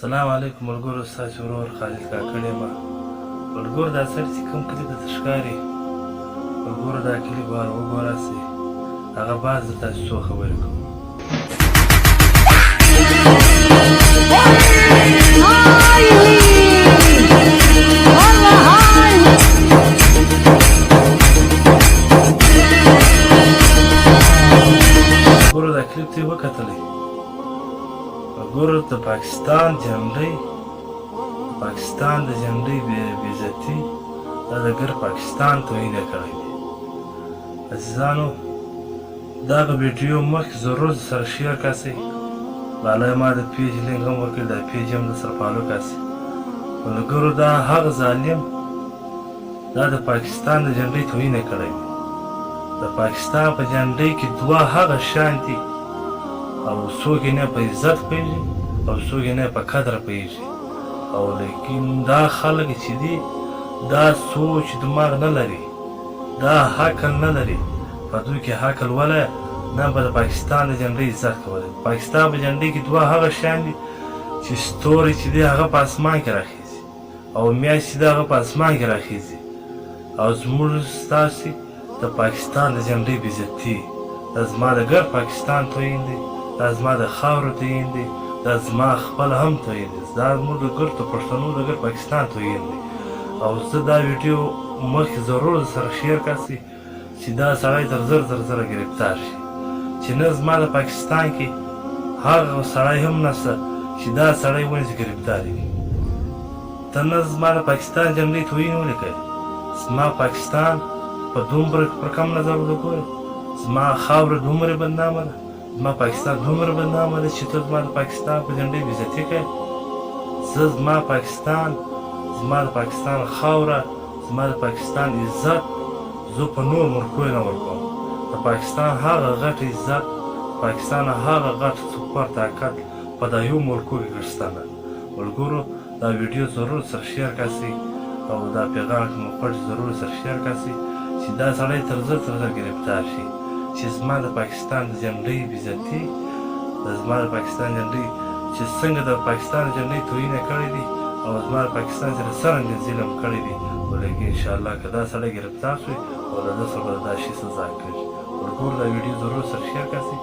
سلام علیکم ملګرو، ستاسو ورور خالد کاکړ یم. ملګرو دا سړی چې کوم کلي ته ښکاري، ملګرو دا کلي بار وګوراسئ، هغه باز د تاسو څو خبرې کوم. ملګرو دا کلیپ ته یې وکتلی، ملګرو د پاکستان جنډۍ، پاکستان د جنډۍ بېعزتي دا د ګر پاکستان توهین یې کړی دی. عزیزانو دغه ویډیو مخکې ضرور سره شیر کاسئ، بالا ما د پیج لینک هم ورکړی، دا پیج هم د سره فالو کاسئ. ملګرو دا هغه ظالم دا د پاکستان د جنډۍ توهین یې کړی دی. د پاکستان په جنډۍ کې دوه هغه شیان دي او څوک یې نه په عزت پوهېږي او څوک یې نه په قدر پوهېږي. او لیکن دا خلک چې دي دا سوچ دماغ نه لري، دا عقل نه لري. په دوی کې عقل ولی نه به د پاکستان د جنډۍ عزت کولی. پاکستان په جنډۍ کې دوه هغه شیان دي چې ستوري چې دی هغه په اسمان کې راخیزي او میاشت چې دی هغه په اسمان کې راخیزي. او زموږ ستاسې د پاکستان د جنډۍ بېعزتي دا زما د ګر پاکستان توهین دی، دا زما د خاورو توهین دی، دا زما خپل هم توهین دی، دا زموږ د ګر د پښتنو د ګر پاکستان توهین دی. او زه دا ویډیو مخکې ضرور سره شیر کاسئ چې دا سړی تر زر ګرفتار شي، چې نه زما د پاکستان کې هغه سړی هم نشته چې دا سړی ونیسي ګرفتار کړي. ته نه زما د پاکستان جنډۍ توهین ولیکئ، زما پاکستان په دومره پر کم نظر وګورئ، زما خاوره دومره بدنامه ده، زما پاکستان دومره بدنامه ده چې ته زما د پاکستان په جنډۍ بېعزتي کوې. زه زما پاکستان، زما د پاکستان خاوره، زما د پاکستان عزت زه په نور ملکو نه ورکوم. د پاکستان هغه غټ عزت، پاکستان هغه غټ سوپر طاقت په دا یو ملکو کې ګرځته نه. ملګرو دا ویډیو ضرور سره شیر کاسئ او دا پیغام که مو خوښ ضرور سره شیر کاسئ چې دا سړی تر زر ګرفتار شي، چې زما د پاکستان د جنډۍ بېعزتي، د زما د پاکستان جنډۍ چې څنګه د پاکستان جنډۍ توهین یې کړی دی او زما د پاکستان سره څرنګه ظلم کړی دی. ولیکن انشاءالله که دا سړی ګرفتار شوی او د ده سره به دا شي سزا کېږي. ملګرو دا ویډیو ضرور سره شیر کاسئ.